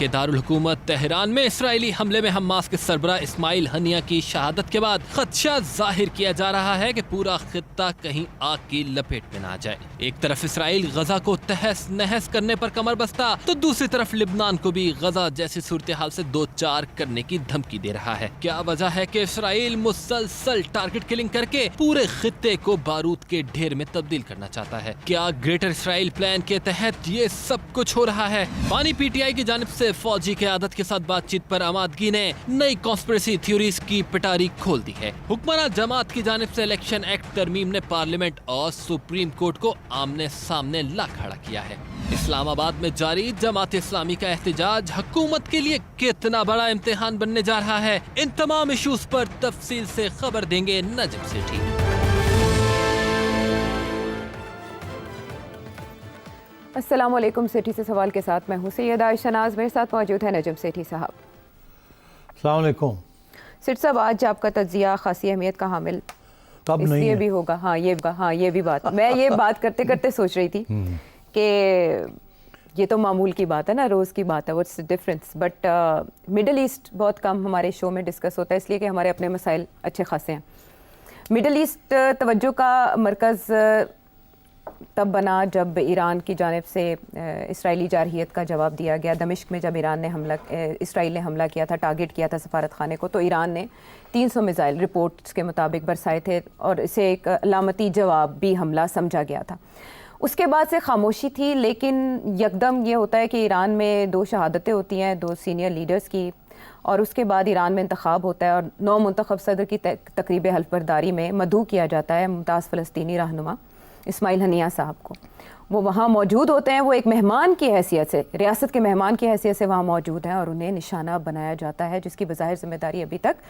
کے دارالحکومت تہران میں اسرائیلی حملے میں حماس کے سربراہ اسماعیل ہنیہ کی شہادت کے بعد خدشہ ظاہر کیا جا رہا ہے کہ پورا خطہ کہیں آگ کی لپیٹ میں نہ آ جائے۔ ایک طرف اسرائیل غزہ کو تہس نہس کرنے پر کمر بستہ تو دوسری طرف لبنان کو بھی غزہ جیسی صورتحال سے دو چار کرنے کی دھمکی دے رہا ہے۔ کیا وجہ ہے کہ اسرائیل مسلسل ٹارگٹ کلنگ کر کے پورے خطے کو بارود کے ڈھیر میں تبدیل کرنا چاہتا ہے؟ کیا گریٹر اسرائیل پلان کے تحت یہ سب کچھ ہو رہا ہے؟ پانی پی ٹی آئی کی جانب سے فوجی قیادت کے ساتھ بات چیت پر آمادگی نے نئی کانسپریسی تھیوریز کی پٹاری کھول دی ہے۔ حکمراں جماعت کی جانب سے الیکشن ایکٹ ترمیم نے پارلیمنٹ اور سپریم کورٹ کو آمنے سامنے لا کھڑا کیا ہے۔ اسلام آباد میں جاری جماعت اسلامی کا احتجاج حکومت کے لیے کتنا بڑا امتحان بننے جا رہا ہے؟ ان تمام ایشوز پر تفصیل سے خبر دیں گے نجم سیٹھی۔ السلام علیکم۔ سیٹھی سے سوال کے ساتھ میں ہوں سید عائشہ ناز، میرے ساتھ موجود ہے نجم سیٹھی صاحب۔ السلام علیکم سیٹھی صاحب، آج آپ کا تجزیہ خاصی اہمیت کا حامل کب اس نہیں لیے ہے؟ بھی ہوگا۔ ہاں یہ بھی بات میں یہ بات کرتے کرتے سوچ رہی تھی کہ یہ تو معمول کی بات ہے نا، روز کی بات ہے، what's difference, but Middle East بہت کم ہمارے شو میں ڈسکس ہوتا ہے، اس لیے کہ ہمارے اپنے مسائل اچھے خاصے ہیں۔ مڈل ایسٹ توجہ کا مرکز تب بنا جب ایران کی جانب سے اسرائیلی جارحیت کا جواب دیا گیا۔ دمشق میں جب اسرائیل نے حملہ کیا تھا، ٹارگٹ کیا تھا سفارت خانے کو، تو ایران نے 300 میزائل رپورٹس کے مطابق برسائے تھے اور اسے ایک علامتی جواب بھی حملہ سمجھا گیا تھا۔ اس کے بعد سے خاموشی تھی، لیکن یکدم یہ ہوتا ہے کہ ایران میں 2 شہادتیں ہوتی ہیں 2 سینئر لیڈرز کی، اور اس کے بعد ایران میں انتخاب ہوتا ہے اور نو منتخب صدر کی تقریب حلف برداری میں مدعو کیا جاتا ہے ممتاز فلسطینی رہنما اسماعیل ہنیہ صاحب کو۔ وہ وہاں موجود ہوتے ہیں، وہ ایک مہمان کی حیثیت سے، ریاست کے مہمان کی حیثیت سے وہاں موجود ہیں، اور انہیں نشانہ بنایا جاتا ہے، جس کی بظاہر ذمہ داری ابھی تک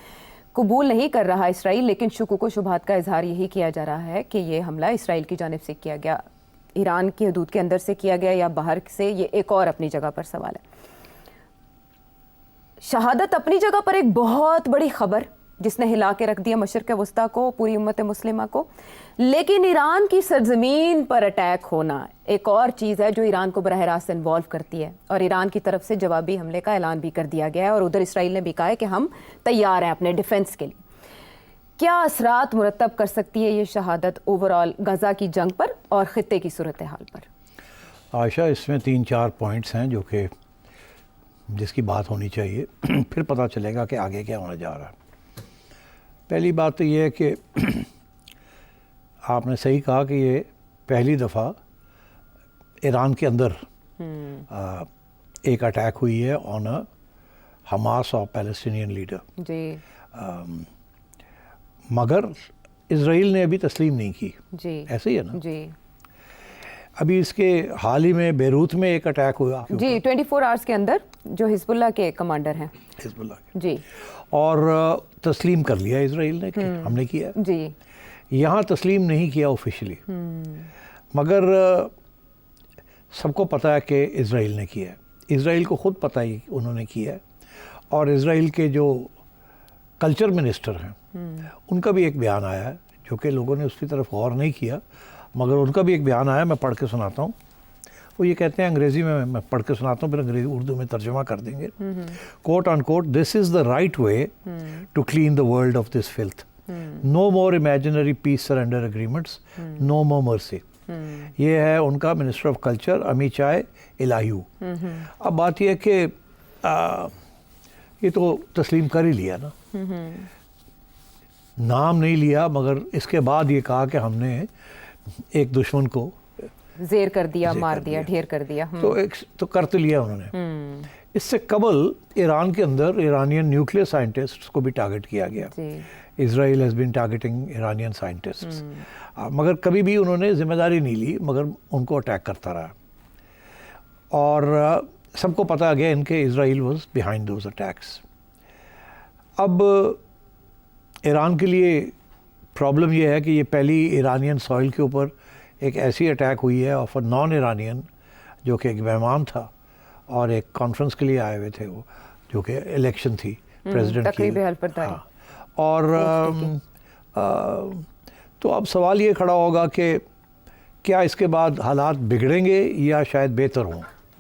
قبول نہیں کر رہا اسرائیل، لیکن شکوک و شبہات کا اظہار یہی کیا جا رہا ہے کہ یہ حملہ اسرائیل کی جانب سے کیا گیا، ایران کی حدود کے اندر سے کیا گیا یا باہر سے، یہ ایک اور اپنی جگہ پر سوال ہے۔ شہادت اپنی جگہ پر ایک بہت بڑی خبر جس نے ہلا کے رکھ دیا مشرق وسطیٰ کو، پوری امت مسلمہ کو، لیکن ایران کی سرزمین پر اٹیک ہونا ایک اور چیز ہے جو ایران کو براہ راست انوالو کرتی ہے، اور ایران کی طرف سے جوابی حملے کا اعلان بھی کر دیا گیا ہے، اور ادھر اسرائیل نے بھی کہا ہے کہ ہم تیار ہیں اپنے ڈیفنس کے لیے۔ کیا اثرات مرتب کر سکتی ہے یہ شہادت اوورآل غزہ کی جنگ پر اور خطے کی صورتحال پر؟ عائشہ، اس میں 3-4 پوائنٹس ہیں جو کہ جس کی بات ہونی چاہیے، پھر پتہ چلے گا کہ آگے کیا ہونے جا رہا ہے۔ پہلی بات تو یہ ہے کہ آپ نے صحیح کہا کہ یہ پہلی دفعہ ایران کے اندر ایک اٹیک ہوئی ہے آن اے حماس اور پیلسٹینین لیڈر، جی مگر اسرائیل نے ابھی تسلیم نہیں کی، جی ایسے ہی ہے نا؟ جی ابھی اس کے حال ہی میں بیروت میں ایک اٹیک ہوا جی 24 آورس کے اندر، جو حزب اللہ کے کمانڈر ہیں، حزب اللہ کے، جی اور تسلیم کر لیا اسرائیل نے کہ ہم نے کیا۔ جی یہاں تسلیم نہیں کیا آفیشلی، مگر سب کو پتہ ہے کہ اسرائیل نے کیا ہے، اسرائیل کو خود پتہ ہی انہوں نے کیا ہے، اور اسرائیل کے جو کلچر منسٹر ہیں ان کا بھی ایک بیان آیا ہے، جو کہ لوگوں نے اس کی طرف غور نہیں کیا، مگر ان کا بھی ایک بیان آیا، میں پڑھ کے سناتا ہوں۔ وہ یہ کہتے ہیں، انگریزی میں پڑھ کے سناتا ہوں، پھر انگریزی اردو میں ترجمہ کر دیں گے۔ Quote on quote, this is the right way to clean the world of this filth, no more imaginary peace surrender agreements, no more mercy. یہ ہے ان کا minister of culture Amichai Eliyahu. اب بات یہ ہے کہ یہ تو تسلیم کر ہی لیا نا، نام نہیں لیا، مگر اس کے بعد یہ کہا کہ ہم نے ایک دشمن کو زیر کر دیا، مار دیا، ڈھیر کر دیا، تو کر تو لیا انہوں نے۔ اس سے قبل ایران کے اندر ایرانین نیوکلیئر سائنٹسٹ کو بھی ٹارگٹ کیا گیا، Israel has been targeting Iranian scientist, مگر کبھی بھی انہوں نے ذمہ داری نہیں لی، مگر ان کو اٹیک کرتا رہا، اور سب کو پتہ گیا ان کے اسرائیل واز بیہائنڈ دوز اٹیکس۔ اب ایران کے لیے پرابلم یہ ہے کہ یہ پہلی ایرانین سوئل کے اوپر ایک ایسی اٹیک ہوئی ہے آف اے نان ایرانین، جو کہ ایک مہمان تھا اور ایک کانفرنس کے لیے آئے ہوئے تھے، وہ جو کہ الیکشن تھی پریزیڈنٹ کی، تقریب حلف برداری، اور تو اب سوال یہ کھڑا ہوگا کہ کیا اس کے بعد حالات بگڑیں گے یا شاید بہتر ہوں؟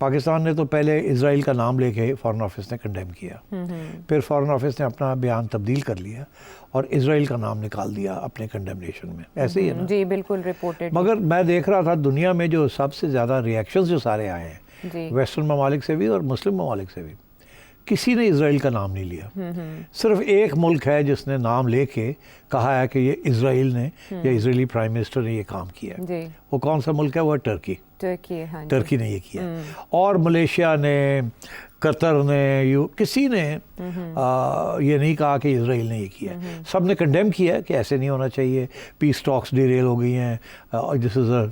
پاکستان نے تو پہلے اسرائیل کا نام لے کے فارن آفس نے کنڈیم کیا, پھر فارن آفس نے اپنا بیان تبدیل کر لیا اور اسرائیل کا نام نکال دیا اپنے کنڈیمنیشن میں, ایسے ہی ہے نا. جی بالکل رپورٹڈ. مگر میں دیکھ رہا تھا دنیا میں جو سب سے زیادہ ریئیکشنز جو سارے آئے ہیں ویسٹرن ممالک سے بھی اور مسلم ممالک سے بھی, کسی نے اسرائیل کا نام نہیں لیا. صرف ایک ملک ہے جس نے نام لے کے کہا ہے کہ یہ اسرائیل نے یا اسرائیلی پرائم منسٹر نے یہ کام کیا ہے. وہ کون سا ملک ہے؟ وہ ٹرکی. ٹرکی نے یہ کیا. اور ملیشیا نے, قطر نے, کسی نے یہ نہیں کہا کہ اسرائیل نے یہ کیا. سب نے کنڈیم کیا ہے کہ ایسے نہیں ہونا چاہیے, پیس ٹاکس ڈیریل ہو گئی ہیں, this is a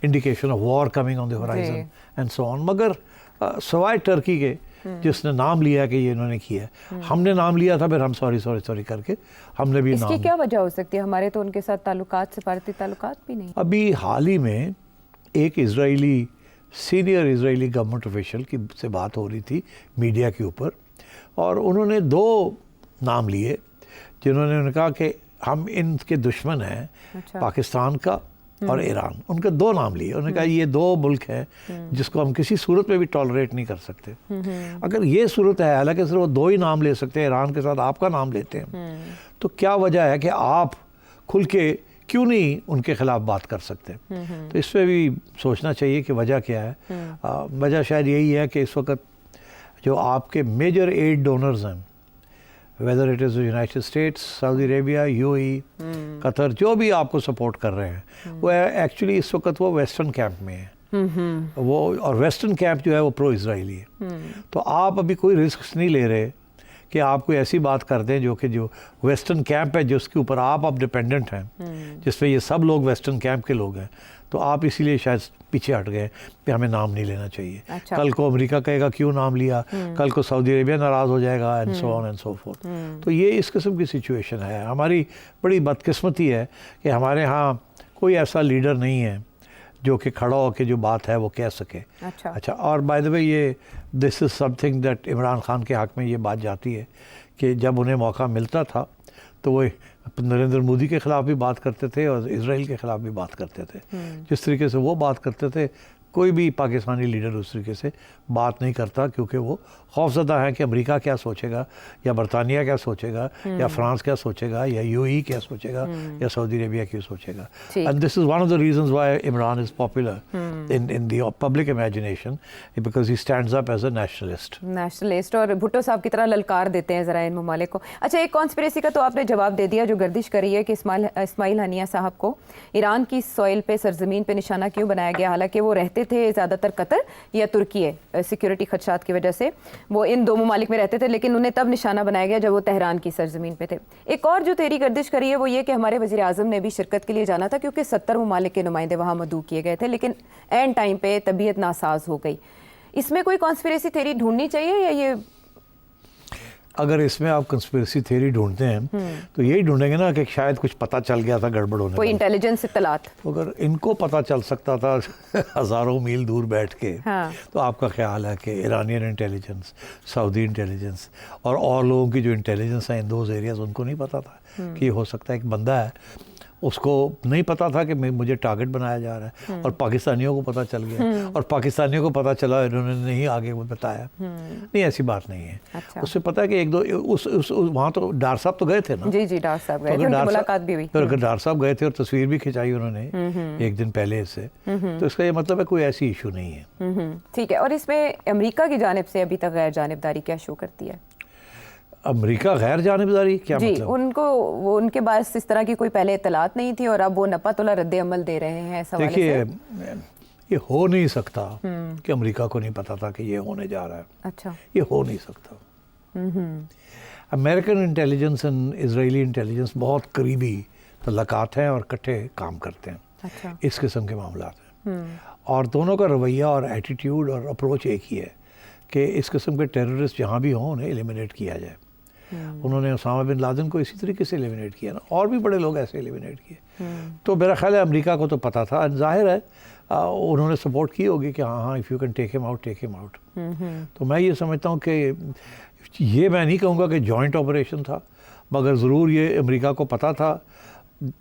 indication of war coming on the horizon and so on. مگر سوائے ٹرکی کے جس نے نام لیا کہ یہ انہوں نے کیا ہے, ہم نے نام لیا تھا, پھر ہم سوری کر کے ہم نے بھی اس نام. کی کیا وجہ ہو سکتی ہے؟ ہمارے تو ان کے ساتھ تعلقات, سفارتی تعلقات بھی نہیں. ابھی حال ہی میں ایک اسرائیلی سینئر اسرائیلی گورنمنٹ آفیشل کی سے بات ہو رہی تھی میڈیا کے اوپر, اور انہوں نے 2 نام لیے جنہوں نے کہا کہ ہم ان کے دشمن ہیں, پاکستان کا اور ایران. ان کے 2 نام لیے. انہوں نے کہا یہ 2 ملک ہیں جس کو ہم کسی صورت میں بھی ٹالریٹ نہیں کر سکتے. اگر یہ صورت ہے, حالانکہ صرف وہ 2 ہی نام لے سکتے ہیں, ایران کے ساتھ آپ کا نام لیتے ہیں, تو کیا وجہ ہے کہ آپ کھل کے کیوں نہیں ان کے خلاف بات کر سکتے؟ تو اس پہ بھی سوچنا چاہیے کہ وجہ کیا ہے. وجہ شاید یہی ہے کہ اس وقت جو آپ کے میجر ایڈ ڈونرز ہیں, whether it is United States, Saudi Arabia, UAE, قطر, جو بھی آپ کو سپورٹ کر رہے ہیں, وہ ایکچولی اس وقت وہ ویسٹرن کیمپ میں ہیں. وہ اور ویسٹرن کیمپ جو ہے وہ پرو اسرائیلی ہے. تو آپ ابھی کوئی رسک نہیں لے رہے کہ آپ کوئی ایسی بات کر دیں جو ویسٹرن کیمپ ہے, جس کے اوپر آپ ڈپینڈنٹ ہیں, جس پہ یہ سب لوگ ویسٹرن کیمپ کے لوگ ہیں. تو آپ اسی لیے شاید پیچھے ہٹ گئے کہ ہمیں نام نہیں لینا چاہیے. کل کو امریکہ کہے گا کیوں نام لیا, کل کو سعودی عربیہ ناراض ہو جائے گا, and so on and so forth. تو یہ اس قسم کی سچویشن ہے. ہماری بڑی بدقسمتی ہے کہ ہمارے ہاں کوئی ایسا لیڈر نہیں ہے جو کہ کھڑا ہو کے جو بات ہے وہ کہہ سکے. اچھا, اور بائی دا وے یہ this is something that Imran Khan کے حق میں یہ بات جاتی ہے کہ جب انہیں موقع ملتا تھا تو وہ نریندر مودی کے خلاف بھی بات کرتے تھے اور اسرائیل کے خلاف بھی بات کرتے تھے. جس طریقے سے وہ بات کرتے تھے, کوئی بھی پاکستانی لیڈر اس طریقے سے بات نہیں کرتا, کیونکہ وہ خوفزدہ ہیں کہ امریکہ کیا سوچے گا, یا برطانیہ کیا سوچے گا, یا فرانس کیا سوچے گا, یا UAE کیا سوچے گا, یا سعودی عربیہ کیا سوچے گا. And this is one of the reasons why Imran is popular in the public imagination, because he stands up as a nationalist, اور بھٹو صاحب کی طرح للکار دیتے ہیں ذرا ان ممالک کو. اچھا, ایک کانسپریسی کا تو آپ نے جواب دے دیا جو گردش کر رہی ہے کہ اسماعیل ہنیہ صاحب کو ایران کی سوئل پہ, سرزمین پہ نشانہ کیوں بنایا گیا, حالانکہ وہ رہتے تھے زیادہ تر قطر یا ترکی ہے, سیکیورٹی خدشات کی وجہ سے وہ ان 2 ممالک میں رہتے تھے, لیکن انہیں تب نشانہ بنایا گیا جب وہ تہران کی سرزمین پہ تھے. ایک اور جو تیری گردش کری ہے وہ یہ کہ ہمارے وزیر اعظم نے بھی شرکت کے لیے جانا تھا کیونکہ 70 ممالک کے نمائندے وہاں مدعو کیے گئے تھے, لیکن اینڈ ٹائم پہ طبیعت ناساز ہو گئی. اس میں کوئی کانسپریسی تھیوری ڈھونڈنی چاہیے یا یہ اگر اس میں آپ کنسپریسی تھیوری ڈھونڈتے ہیں تو یہی ڈھونڈیں گے نا کہ شاید کچھ پتہ چل گیا تھا گڑبڑ ہونے, کوئی انٹیلیجنس اطلاعات. اگر ان کو پتہ چل سکتا تھا ہزاروں میل دور بیٹھ کے, تو آپ کا خیال ہے کہ ایرانین انٹیلیجنس, سعودی انٹیلیجنس اور لوگوں کی جو انٹیلیجنس ہیں ان دوز ایریاز, ان کو نہیں پتہ تھا کہ یہ ہو سکتا ہے. ایک بندہ ہے اس کو نہیں پتا تھا کہ مجھے ٹارگٹ بنایا جا رہا ہے, اور پاکستانیوں کو پتہ چل گیا, اور پاکستانیوں کو پتہ چلا, انہوں نے نہیں آگے وہ بتایا. نہیں, ایسی بات نہیں ہے. اس سے پتہ ہے کہ ایک دو وہاں تو ڈار صاحب تو گئے تھے نا. جی ڈار صاحب گئے تھے, ان کی ملاقات بھی ہوئی. اگر ڈار صاحب گئے تھے اور تصویر بھی کھنچائی انہوں نے 1 دن پہلے سے, تو اس کا یہ مطلب ہے کوئی ایسی ایشو نہیں ہے. ٹھیک ہے. اور اس میں امریکہ کی جانب سے ابھی تک غیر جانبداری کیا شو کرتی ہے؟ امریکہ غیر جانبداری کیا مطلب؟ جی, ان کو وہ ان کے پاس اس طرح کی کوئی پہلے اطلاعات نہیں تھی اور اب وہ نپا تلا رد عمل دے رہے ہیں. دیکھیے, یہ ہو نہیں سکتا کہ امریکہ کو نہیں پتا تھا کہ یہ ہونے جا رہا ہے. اچھا, یہ ہو نہیں سکتا. امریکن انٹیلیجنس اور اسرائیلی انٹیلیجنس بہت قریبی تعلقات ہیں اور اکٹھے کام کرتے ہیں اس قسم کے معاملات ہیں, اور دونوں کا رویہ اور ایٹیٹیوڈ اور اپروچ ایک ہی ہے کہ اس قسم کے ٹیررسٹ جہاں بھی ہوں انہیں ایلیمینیٹ کیا جائے. انہوں نے اسامہ بن لادن کو اسی طریقے سے ایلیمینیٹ کیا نا, اور بھی بڑے لوگ ایسے ایلیمینیٹ کیے. تو میرا خیال ہے امریکہ کو تو پتہ تھا, ظاہر ہے انہوں نے سپورٹ کی ہوگی کہ ہاں اف یو کین ٹیک ہم آؤٹ ٹیک ہم آؤٹ. تو میں یہ سمجھتا ہوں کہ یہ میں نہیں کہوں گا کہ جوائنٹ آپریشن تھا, مگر ضرور یہ امریکہ کو پتہ تھا.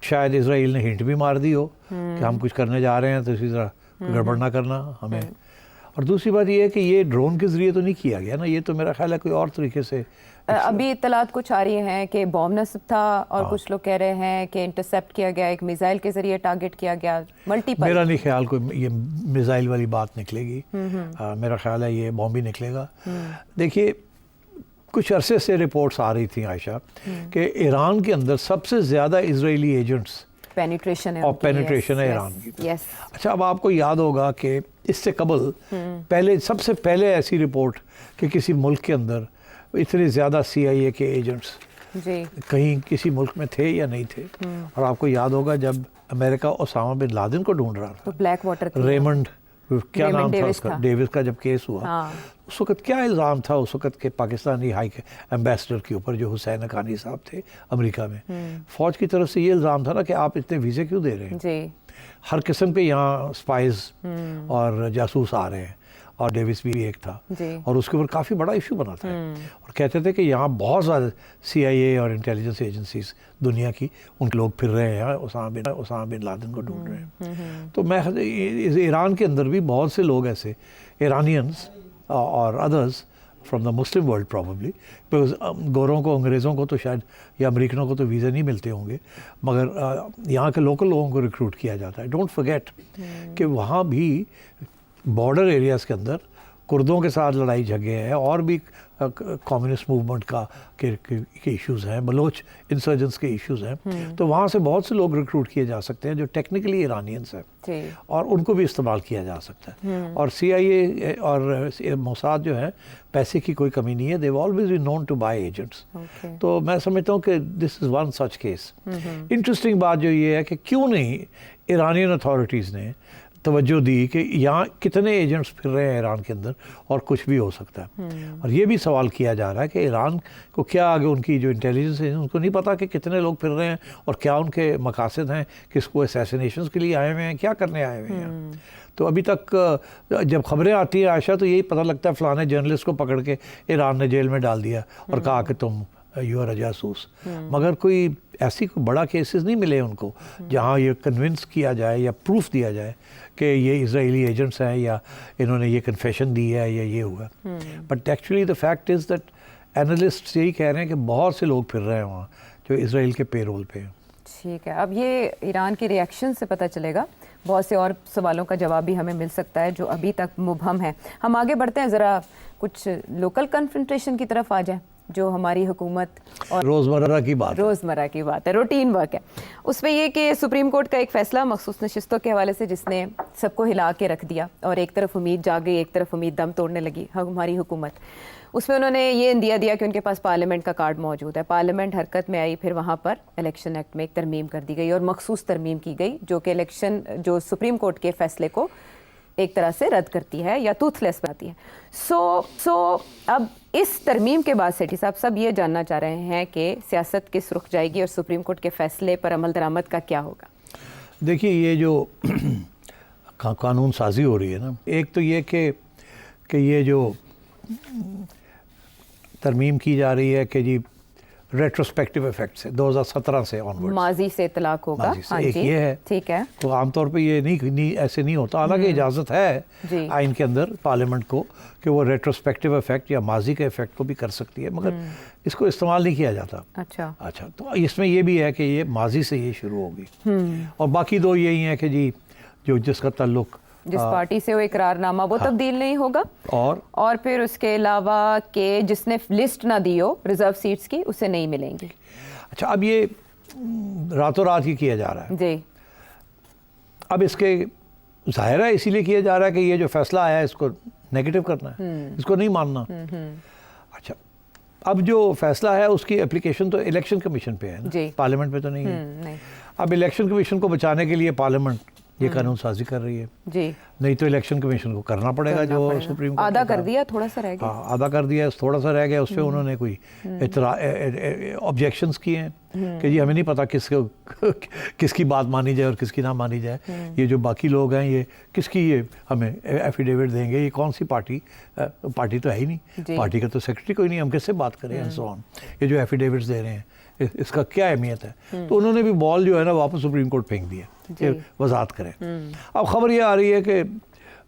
شاید اسرائیل نے ہنٹ بھی مار دی ہو کہ ہم کچھ کرنے جا رہے ہیں, تو اسی طرح گڑبڑ نہ کرنا ہمیں. اور دوسری بات یہ ہے کہ یہ ڈرون کے ذریعے تو نہیں کیا گیا نا, یہ تو میرا خیال ہے کوئی اور طریقے سے. ابھی اطلاعات کچھ آ رہی ہیں کہ بوم نصب تھا, اور کچھ لوگ کہہ رہے ہیں کہ انٹرسیپٹ کیا گیا, ایک میزائل کے ذریعے ٹارگٹ کیا گیا, ملٹیپل. میرا نہیں خیال کوئی یہ میزائل والی بات نکلے گی, میرا خیال ہے یہ بوم ہی نکلے گا. دیکھیے کچھ عرصے سے رپورٹس آ رہی تھیں عائشہ کہ ایران کے اندر سب سے زیادہ اسرائیلی ایجنٹس پینیٹریشن ہے, اور پینیٹریشن ہے ایران کی. یس. اچھا اب آپ کو یاد ہوگا کہ اس سے قبل سب سے پہلے ایسی رپورٹ کہ کسی ملک کے اندر اتنے زیادہ CIA کے ایجنٹس جی کہیں کسی ملک میں تھے یا نہیں تھے. اور آپ کو یاد ہوگا جب امریکہ اسامہ بن لادن کو ڈھونڈ رہا تھا, بلیک واٹر ریمنڈ کیا نام تھا اس کا, ڈیوس کا جب کیس ہوا, اس وقت کیا الزام تھا اس وقت کے پاکستانی ہائی ایمبیسڈر کے اوپر جو حسین حقانی صاحب تھے امریکہ میں, فوج کی طرف سے یہ الزام تھا نا کہ آپ اتنے ویزے کیوں دے رہے ہیں, جی ہر قسم کے یہاں سپائز اور جاسوس آ رہے ہیں, اور ڈیوس بھی ایک تھا, اور اس کے اوپر کافی بڑا ایشو بنا تھا, اور کہتے تھے کہ یہاں بہت زیادہ CIA اور انٹیلیجنس ایجنسیز دنیا کی ان کے لوگ پھر رہے ہیں, اسامہ بن لادن کو ڈھونڈ رہے ہیں. تو میں ایران کے اندر بھی بہت سے لوگ ایسے ایرانینس اور others from the Muslim world probably, because گوروں کو انگریزوں کو تو شاید یا امریکنوں کو تو ویزے نہیں ملتے ہوں گے, مگر یہاں کے لوکل لوگوں کو ریکروٹ کیا جاتا ہے. ڈونٹ فرگیٹ کہ وہاں بھی بارڈر ایریاز کے اندر کردوں کے ساتھ لڑائی جھگڑے ہیں, اور بھی کمیونسٹ موومنٹ کا کے ایشوز ہیں, بلوچ انسرجنس کے ایشوز ہیں. تو وہاں سے بہت سے لوگ ریکروٹ کیے جا سکتے ہیں جو ٹیکنیکلی ایرانینس ہیں, اور ان کو بھی استعمال کیا جا سکتا ہے. اور CIA اور موساد جو ہے پیسے کی کوئی کمی نہیں ہے, they have always been known to buy agents. تو میں سمجھتا ہوں کہ this is one such case. Interesting بات جو یہ ہے کہ کیوں نہیں ایرانین اتھارٹیز نے توجہ دی کہ یہاں کتنے ایجنٹس پھر رہے ہیں ایران کے اندر, اور کچھ بھی ہو سکتا ہے. اور یہ بھی سوال کیا جا رہا ہے کہ ایران کو کیا آگے ان کی جو انٹیلیجنس ہے ان کو نہیں پتا کہ کتنے لوگ پھر رہے ہیں, اور کیا ان کے مقاصد ہیں, کس کو اسیسینیشنز کے لیے آئے ہوئے ہیں, کیا کرنے آئے ہوئے ہیں. تو ابھی تک جب خبریں آتی ہیں عائشہ تو یہی پتہ لگتا ہے فلانے جرنلسٹ کو پکڑ کے ایران نے جیل میں ڈال دیا اور کہا کہ تم یو آر اے جاسوس, مگر کوئی ایسی کوئی بڑا کیسز نہیں ملے ان کو جہاں یہ کنونس کیا جائے یا پروف دیا جائے کہ یہ اسرائیلی ایجنٹس ہیں یا انہوں نے یہ کنفیشن دی ہے یا یہ ہوا. But actually the fact is that analyst یہی کہہ رہے ہیں کہ بہت سے لوگ پھر رہے ہیں وہاں جو اسرائیل کے پے رول پہ ہیں. ٹھیک ہے, اب یہ ایران کے ریئیکشن سے پتہ چلے گا, بہت سے اور سوالوں کا جواب بھی ہمیں مل سکتا ہے جو ابھی تک مبہم ہے. ہم آگے بڑھتے ہیں, ذرا کچھ لوکل کنفرنٹریشن کی طرف آ جائیں جو ہماری حکومت اور روزمرہ کی بات ہے, روٹین ورک ہے. اس میں یہ کہ سپریم کورٹ کا ایک فیصلہ مخصوص نشستوں کے حوالے سے جس نے سب کو ہلا کے رکھ دیا, اور ایک طرف امید جاگ گئی, ایک طرف امید دم توڑنے لگی ہماری حکومت. اس میں انہوں نے یہ اندیا دیا کہ ان کے پاس پارلیمنٹ کا کارڈ موجود ہے, پارلیمنٹ حرکت میں آئی, پھر وہاں پر الیکشن ایکٹ میں ایک ترمیم کر دی گئی, اور مخصوص ترمیم کی گئی جو کہ الیکشن جو سپریم کورٹ کے فیصلے کو ایک طرح سے رد کرتی ہے یا ٹوتھ لیس بناتی ہے. سو اب اس ترمیم کے بعد سیٹھی صاحب سب یہ جاننا چاہ رہے ہیں کہ سیاست کس رخ جائے گی اور سپریم کورٹ کے فیصلے پر عمل درآمد کا کیا ہوگا. دیکھیے یہ جو قانون سازی ہو رہی ہے نا, ایک تو یہ کہ یہ جو ترمیم کی جا رہی ہے کہ جی ریٹروسپیکٹیو ایفیکٹ سے 2017 سے آنورڈ ماضی سے اطلاق ہوگا. ایک یہ ہے, ٹھیک ہے, تو عام طور پہ یہ نہیں ایسے نہیں ہوتا, حالانکہ اجازت ہے آئین کے اندر پارلیمنٹ کو کہ وہ ریٹروسپیکٹیو ایفیکٹ یا ماضی کے ایفیکٹ کو بھی کر سکتی ہے, مگر اس کو استعمال نہیں کیا جاتا. اچھا تو اس میں یہ بھی ہے کہ یہ ماضی سے یہ شروع ہوگی, اور باقی دو یہی ہیں کہ جی جو جس کا تعلق جس پارٹی سے وہ اقرار نامہ وہ تبدیل نہیں ہوگا, اور پھر اس کے علاوہ کہ جس نے لسٹ نہ دی ہو ریزرو سیٹس کی اسے نہیں ملیں گی. اچھا اب یہ راتوں رات ہی کیا جا رہا ہے جی, اب اس کے ظاہر ہے اسی لیے کیا جا رہا ہے کہ یہ جو فیصلہ آیا ہے اس کو نیگیٹو کرنا ہے, اس کو نہیں ماننا. اچھا اب جو فیصلہ ہے اس کی اپلیکیشن تو الیکشن کمیشن پہ ہے نا, پارلیمنٹ پہ تو نہیں ہے. اب الیکشن کمیشن کو بچانے کے لیے پارلیمنٹ یہ قانون سازی کر رہی ہے جی, نہیں تو الیکشن کمیشن کو کرنا پڑے گا جو سپریم کورٹ آدھا کر دیا, تھوڑا سا رہ گیا. ہاں آدھا کر دیا, تھوڑا سا رہ گیا, اس پہ انہوں نے کوئی آبجیکشنز کیے ہیں کہ جی ہمیں نہیں پتا کس کی بات مانی جائے اور کس کی نہ مانی جائے. یہ جو باقی لوگ ہیں یہ کس کی یہ ہمیں ایفیڈیوٹ دیں گے, یہ کون سی پارٹی تو ہے ہی نہیں, پارٹی کا تو سیکرٹری کوئی نہیں, ہم کس سے بات کریں اینڈ سو آن. یہ جو ایفیڈیوٹس دے رہے ہیں اس کا کیا اہمیت ہے. تو انہوں نے بھی بال جو ہے نا واپس سپریم کورٹ پھینک دیا کہ وضاحت کریں. اب خبر یہ آ رہی ہے کہ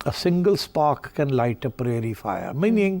A single spark can light a prairie fire, meaning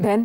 Then?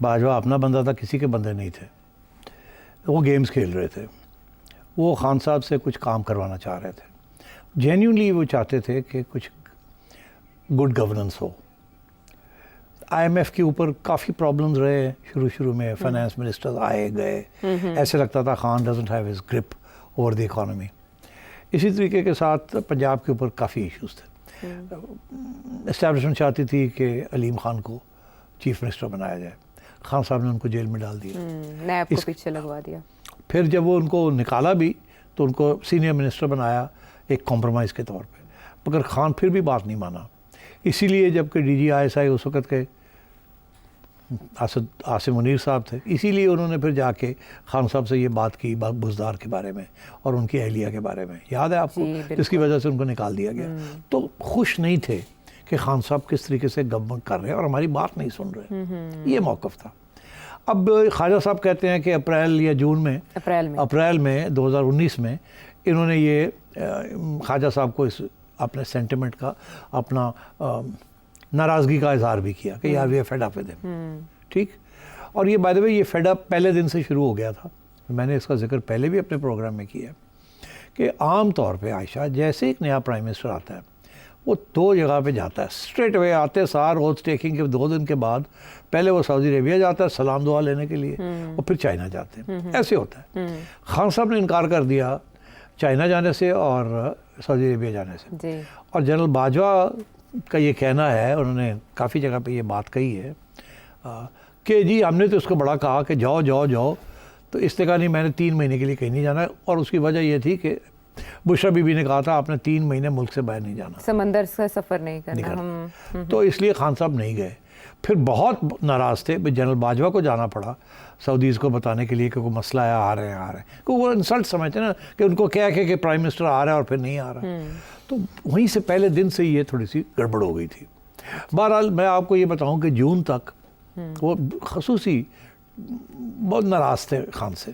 Bajwa اپنا بندہ تھا, کسی کے بندے نہیں تھے. وہ گیمز کھیل رہے تھے, وہ خان صاحب سے کچھ کام کروانا چاہ رہے تھے. جینیونلی وہ چاہتے تھے کہ کچھ گڈ گورننس ہو. آئی ایم ایف کے اوپر کافی پرابلمز رہے شروع میں, فائنانس منسٹر آئے گئے, ایسے لگتا تھا Khan doesn't have his grip over the economy. اسی طریقے کے ساتھ پنجاب کے اوپر کافی ایشوز تھے. اسٹیبلشمنٹ چاہتی تھی کہ علیم خان کو چیف منسٹر بنایا جائے, خان صاحب نے ان کو جیل میں ڈال دیا, نیب کو پیچھے لگوا دیا. پھر جب وہ ان کو نکالا بھی تو ان کو سینئر منسٹر بنایا ایک کمپرومائز کے طور پہ, مگر خان پھر بھی بات نہیں مانا. اسی لیے جب کہ D G I S I اس وقت کے عاصم منیر صاحب تھے, اسی لیے انہوں نے پھر جا کے خان صاحب سے یہ بات کی بزدار کے بارے میں اور ان کی اہلیہ کے بارے میں, یاد ہے آپ کو, جس کی وجہ سے ان کو نکال دیا گیا. تو خوش نہیں تھے کہ خان صاحب کس طریقے سے گورنمنٹ کر رہے ہیں اور ہماری بات نہیں سن رہے, یہ موقف تھا. اب خواجہ صاحب کہتے ہیں کہ اپریل یا جون میں, اپریل میں 2019 میں انہوں نے یہ خواجہ صاحب کو اس اپنے سینٹیمنٹ کا, اپنا ناراضگی کا اظہار بھی کیا کہ یار we are fed up with ہم. ٹھیک, اور یہ بائی دی وے یہ فیڈ اپ پہلے دن سے شروع ہو گیا تھا. میں نے اس کا ذکر پہلے بھی اپنے پروگرام میں کیا کہ عام طور پہ عائشہ جیسے ایک نیا پرائم منسٹر آتا ہے وہ 2 جگہ پہ جاتا ہے, اسٹریٹ اوے آتے سار اوتھ ٹیکنگ کے 2 دن کے بعد پہلے وہ سعودی عربیہ جاتا ہے سلام دعا لینے کے لیے, اور پھر چائنا جاتے ہیں. ایسے ہوتا ہے. خان صاحب نے انکار کر دیا چائنا جانے سے اور سعودی عربیہ جانے سے. اور جنرل باجوہ کا یہ کہنا ہے, انہوں نے کافی جگہ پہ یہ بات کہی ہے کہ جی ہم نے تو اس کو بڑا کہا کہ جاؤ جاؤ جاؤ, تو اس نے کہا نہیں میں نے 3 مہینے کے لیے کہیں نہیں جانا. اور اس کی وجہ یہ تھی کہ بشرا بی بی نے کہا تھا آپ نے 3 مہینے ملک سے باہر نہیں جانا, سمندر سے سفر نہیں کرنا. تو اس لیے خان صاحب نہیں گئے. پھر بہت ناراض تھے, جنرل باجوہ کو جانا پڑا سعودیز کو بتانے کے لیے کہ کوئی مسئلہ ہے, آ رہے ہیں. کہ وہ انسلٹ سمجھتے نا کہ ان کو کیا کہ پرائم منسٹر آ رہا ہے اور پھر نہیں آ رہا. تو وہیں سے پہلے دن سے یہ تھوڑی سی گڑبڑ ہو گئی تھی. بہرحال میں آپ کو یہ بتاؤں کہ جون تک وہ خصوصی بہت ناراض تھے خان سے,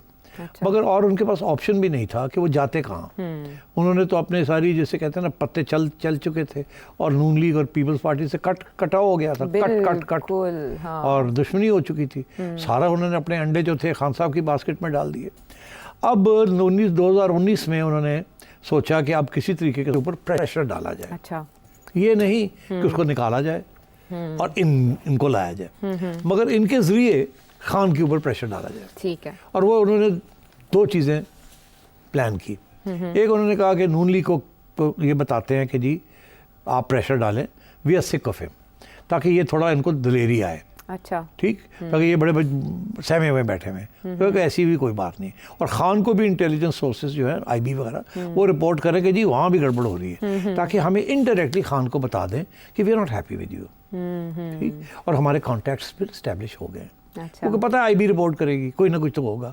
مگر اور ان کے پاس آپشن بھی نہیں تھا کہ وہ جاتے کہاں. انہوں نے تو اپنے ساری جیسے کہتے ہیں نا پتے چل چکے تھے, اور نون لیگ اور پیپلز پارٹی سے کٹاؤ ہو گیا تھا, کٹ اور دشمنی ہو چکی تھی. سارا انہوں نے اپنے انڈے جو تھے خان صاحب کی باسکٹ میں ڈال دیے. اب 2019 میں انہوں نے سوچا کہ اب کسی طریقے کے اوپر پریشر ڈالا جائے. اچھا, یہ نہیں کہ اس کو نکالا جائے اور ان کو لایا جائے, مگر ان کے ذریعے خان کے اوپر پریشر ڈالا جائے. ٹھیک ہے. اور وہ انہوں نے 2 چیزیں پلان کی. ایک انہوں نے کہا کہ نون لیگ کو یہ بتاتے ہیں کہ جی آپ پریشر ڈالیں, وی آر سک آف ہم, تاکہ یہ تھوڑا ان کو دلیری آئے. اچھا, ٹھیک, تاکہ یہ بڑے سہمے ہوئے بیٹھے ہوئے, کیونکہ ایسی بھی کوئی بات نہیں. اور خان کو بھی انٹیلیجنس سورسز جو ہے آئی بی وغیرہ وہ رپورٹ کریں کہ جی وہاں بھی گڑبڑ ہو رہی ہے, تاکہ ہمیں انڈائریکٹلی خان کو بتا دیں کہ we are not happy with you. ٹھیک, اور ہمارے کانٹیکٹس پھر اسٹیبلش ہو گئے. کیونکہ پتہ ہے آئی بی رپورٹ کرے گی, کوئی نہ کچھ تو ہوگا.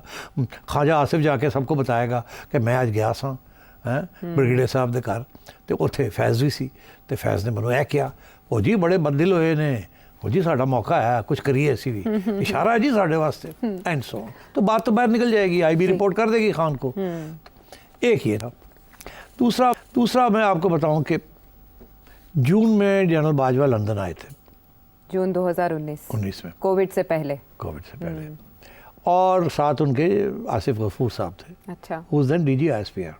خواجہ آصف جا کے سب کو بتائے گا کہ میں آج گیا سا بریگیڈیئر صاحب دے گھر, تو اتنے فیض بھی سی, تو فیض نے منو اے کیا وہ جی بڑے بدل ہوئے نے, وہ جی ساڈا موقع ہے کچھ کریے ایسی بھی اشارہ ہے جی ساڈے واسطے اینڈ سو. تو بات تو باہر نکل جائے گی, آئی بی رپورٹ کر دے گی خان کو. ایک یہ تھا. دوسرا میں آپ کو بتاؤں کہ جون میں جنرل باجوہ لندن آئے تھے, جون 2019 میں, کووڈ سے پہلے. اور ساتھ ان کے آصف غفور صاحب تھے. اچھا, who's then DG ISPR.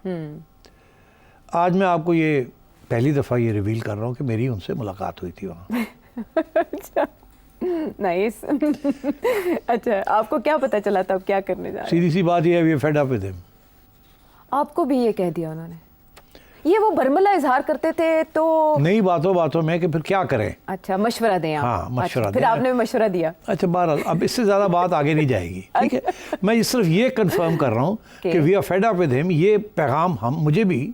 آج میں آپ کو یہ پہلی دفعہ یہ ریویل کر رہا ہوں کہ میری ان سے ملاقات ہوئی تھی وہاں. اچھا, نائس. اچھا, آپ کو کیا پتا چلا تھا اب کیا کرنے جا رہے ہیں؟ سیدھی سی بات یہ ہے, we are fed up with him. آپ کو بھی یہ کہہ دیا انہوں نے؟ یہ وہ برملا اظہار کرتے تھے تو نہیں, باتوں میں کہ پھر کیا کریں. اچھا, مشورہ دیں آپ. ہاں, مشورہ دیں. پھر آپ نے مشورہ دیا. اچھا, بہرحال اب اس سے زیادہ بات آگے نہیں جائے گی. ٹھیک ہے, میں صرف یہ کنفرم کر رہا ہوں کہ we are fed up with ہم. یہ پیغام مجھے بھی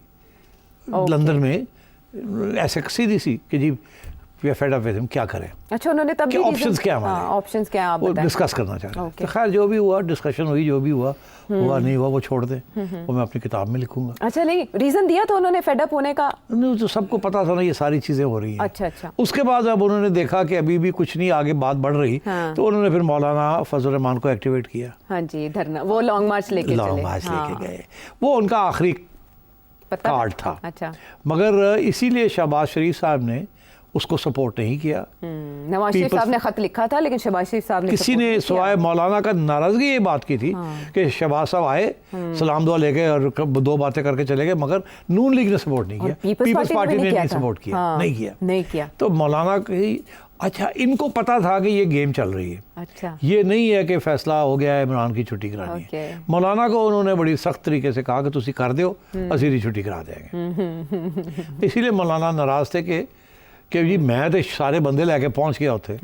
لندن میں ایسے سیدھی سی کہ جی we are fed up with ہم, کیا کریں. اچھا, انہوں نے تب بھی آپشنز کیا ہمارے, آپشنز کیا آپ وہ ڈسکس کرنا چاہ رہے ہیں. خیر جو بھی ہوا ڈسکشن ہوئی, جو بھی ہوا نہیں ہوا وہ چھوڑ دیں, وہ میں اپنی کتاب میں لکھوں گا. اچھا, نہیں ریزن دیا تو انہوں نے فیڈ اپ ہونے کا؟ تو سب کو پتا تھا نا یہ ساری چیزیں ہو رہی ہیں. اچھا. اس کے بعد اب انہوں نے دیکھا کہ ابھی بھی کچھ نہیں آگے بات بڑھ رہی, تو انہوں نے پھر مولانا فضل الرحمان کو ایکٹیویٹ کیا. ہاں جی, دھرنا, وہ لانگ مارچ لے کے گئے. وہ ان کا آخری کارڈ تھا. اچھا, مگر اسی لیے شہباز شریف صاحب نے اس کو سپورٹ نہیں کیا. نواز شریف صاحب نے خط لکھا تھا لیکن شہباز شریف صاحب نے کسی نے سوائے مولانا کا ناراضگی یہ بات کی تھی کہ شہباز صاحب آئے سلام دعا لے گئے اور 2 باتیں کر کے چلے گئے, مگر نون لیگ نے سپورٹ نہیں کیا, پیپلز پارٹی نے نہیں سپورٹ کیا, نہیں کیا. تو مولانا کی اچھا ان کو پتا تھا کہ یہ گیم چل رہی ہے, اچھا یہ نہیں ہے کہ فیصلہ ہو گیا ہے عمران کی چھٹی کرانی ہے. مولانا کو انہوں نے بڑی سخت طریقے سے کہا کہ تسی کر دیو اسی چھٹی کرا دیں گے. اسی لیے مولانا ناراض تھے کہ جی میں تو سارے بندے لے کے پہنچ گیا اتنے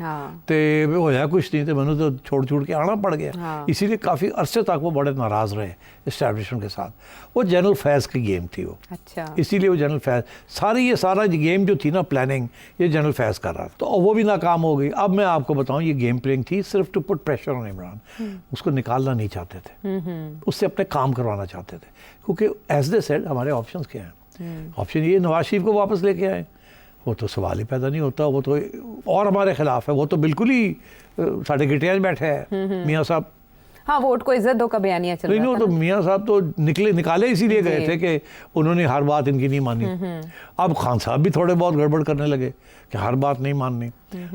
تو ہویا کچھ نہیں, تو میں نے تو چھوڑ کے آنا پڑ گیا. اسی لیے کافی عرصے تک وہ بڑے ناراض رہے اسٹیبلشمنٹ کے ساتھ. وہ جنرل فیض کی گیم تھی وہ, اسی لیے وہ جنرل فیض یہ سارا گیم جو تھی نا پلاننگ, یہ جنرل فیض کر رہا تھا, تو وہ بھی ناکام ہو گئی. اب میں آپ کو بتاؤں یہ گیم پلاننگ تھی صرف to put pressure on Imran, اس کو نکالنا نہیں چاہتے تھے, اس سے اپنے کام کروانا چاہتے تھے, کیونکہ ایز دے سیڈ ہمارے آپشنز کیا ہیں. آپشن یہ نواز شریف کو واپس لے کے آئے, وہ تو سوال ہی پیدا نہیں ہوتا, وہ تو اور ہمارے خلاف ہے, وہ تو بالکل ہی ساڑھے گٹیاں بیٹھے ہیں میاں صاحب. ہاں ووٹ کو عزت دو کا بیانیہ چل رہا تھا. تو میاں صاحب تو نکالے اسی لیے گئے تھے کہ انہوں نے ہر بات ان کی نہیں مانی. اب خان صاحب بھی تھوڑے بہت گڑبڑ کرنے لگے کہ ہر بات نہیں ماننی,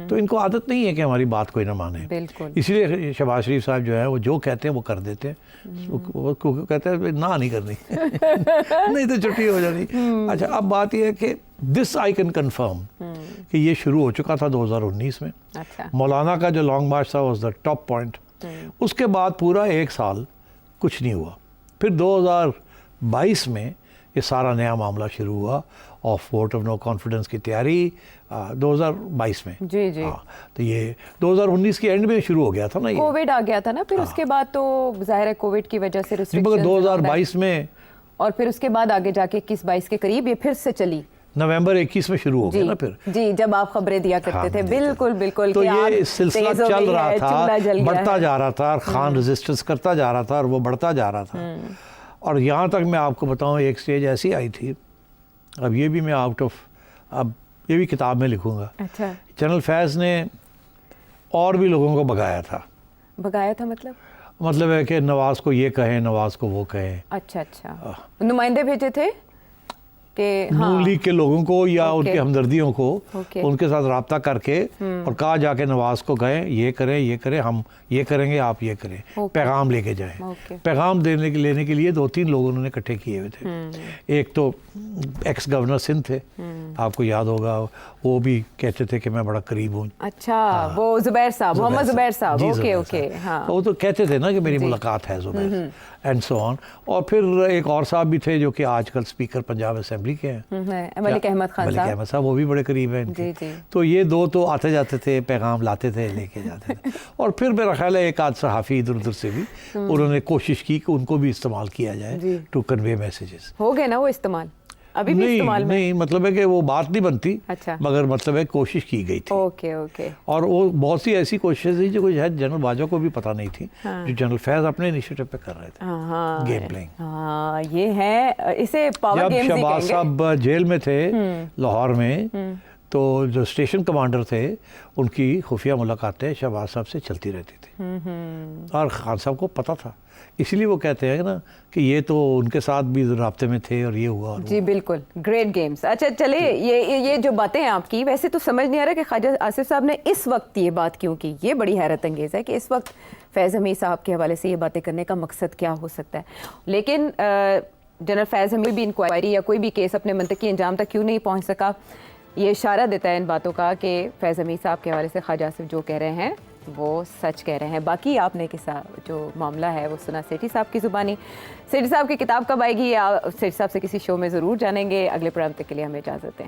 تو ان کو عادت نہیں ہے کہ ہماری بات کوئی نہ مانے. اسی لیے شہباز شریف صاحب جو ہے وہ جو کہتے ہیں وہ کر دیتے ہیں, وہ کہتے ہیں نہ نہیں کرنی نہیں تو چھٹی ہو جانی. اچھا اب بات یہ ہے کہ دس آئی کین کنفرم کہ یہ شروع ہو چکا تھا 2019 میں. مولانا کا جو لانگ مارچ تھا واز دا ٹاپ پوائنٹ. اس کے بعد پورا 1 سال کچھ نہیں ہوا. پھر 2022 میں یہ سارا نیا معاملہ شروع ہوا of vote of no confidence کی تیاری 2022 میں. جی جی تو یہ 2019 کے اینڈ میں شروع ہو گیا تھا نا, یہ کووڈ آ گیا تھا نا, پھر اس کے بعد تو ظاہر ہے کووڈ کی وجہ سے مگر 2022 میں, اور پھر اس کے بعد آگے جا کے 21-22 کے قریب یہ پھر سے چلی. نومبر 21 میں شروع ہو گیا نا پھر. جی جب آپ خبریں دیا کرتے تھے بالکل تو یہ سلسلہ چل رہا تھا, بڑھتا جا رہا تھا, اور خان ریزسٹنس کرتا جا رہا تھا, اور وہ بڑھتا جا رہا تھا. اور یہاں تک میں آپ کو بتاؤں ایک سٹیج ایسی آئی تھی, اب یہ بھی میں اب یہ بھی کتاب میں لکھوں گا. اچھا جنرل فیض نے اور بھی لوگوں کو بگایا تھا مطلب ہے کہ نواز کو یہ کہیں, نواز کو وہ کہیں. اچھا نمائندے بھیجے تھے کہ نون لیگ کے لوگوں کو یا ان کے ہمدردیوں کو ان کے ساتھ رابطہ کر کے اور کہا جا کے نواز کو گئے یہ کریں ہم یہ کریں گے, آپ یہ کریں, پیغام لے کے جائیں. پیغام لینے کے لیے 2-3 لوگ انہوں نے اکٹھے کیے ہوئے تھے. ایک تو ایکس گورنر سندھ تھے, آپ کو یاد ہوگا, وہ بھی کہتے تھے کہ میں بڑا قریب ہوں. اچھا وہ زبیر صاحب, محمد زبیر صاحب. اوکے وہ تو کہتے تھے نا کہ میری ملاقات ہے زبیر اینڈ سو آن. اور پھر ایک اور صاحب بھی تھے جو کہ آج کل اسپیکر پنجاب اسمبلی کے ہیں, ملک احمد خان صاحب, وہ بھی بڑے قریب ہیں ان کے. تو یہ 2 تو آتے جاتے تھے, پیغام لاتے تھے, لے کے جاتے تھے. اور پھر میرا خیال ہے ایک آدھ صحافی ادھر ادھر سے بھی انہوں نے کوشش کی کہ ان کو بھی استعمال کیا جائے ٹو کنوے میسیجز. ہو گئے نا وہ استعمال, ابھی بھی استعمال میں نہیں, مطلب ہے کہ وہ بات نہیں بنتی, مگر مطلب ہے کوشش کی گئی تھی. اوکے اور وہ بہت سی ایسی کوششیں تھی جو کچھ ہے جنرل باجوہ کو بھی پتہ نہیں تھی, جو جنرل فیض اپنے انیشیٹو پہ کر رہے تھے گیم پلینگ. ہاں یہ ہے, اسے پاور گیمز ہی کہیں گے. جب شہباز صاحب جیل میں تھے لاہور میں, تو جو اسٹیشن کمانڈر تھے ان کی خفیہ ملاقاتیں شہباز صاحب سے چلتی رہتی تھی, اور خان صاحب کو پتہ تھا. اسی لیے وہ کہتے ہیں نا کہ یہ تو ان کے ساتھ بھی رابطے میں تھے اور یہ ہوا. جی بالکل, گریٹ گیمز. اچھا چلے, یہ جو باتیں ہیں آپ کی, ویسے تو سمجھ نہیں آ رہا کہ خواجہ آصف صاحب نے اس وقت یہ بات کیوں کی. یہ بڑی حیرت انگیز ہے کہ اس وقت فیض حمید صاحب کے حوالے سے یہ باتیں کرنے کا مقصد کیا ہو سکتا ہے. لیکن جنرل فیض حمید بھی انکوائری یا کوئی بھی کیس اپنے منطقی انجام تک کیوں نہیں پہنچ سکا, یہ اشارہ دیتا ہے ان باتوں کا کہ فیض حمید صاحب کے حوالے سے خواجہ آصف جو کہہ رہے ہیں وہ سچ کہہ رہے ہیں. باقی آپ نے جو معاملہ ہے وہ سنا سیٹھی صاحب کی زبانی. سیٹھی صاحب کی کتاب کب آئے گی, یا سیٹھی صاحب سے کسی شو میں ضرور جانیں گے. اگلے پروگرام تک کے لیے ہمیں اجازت دیں.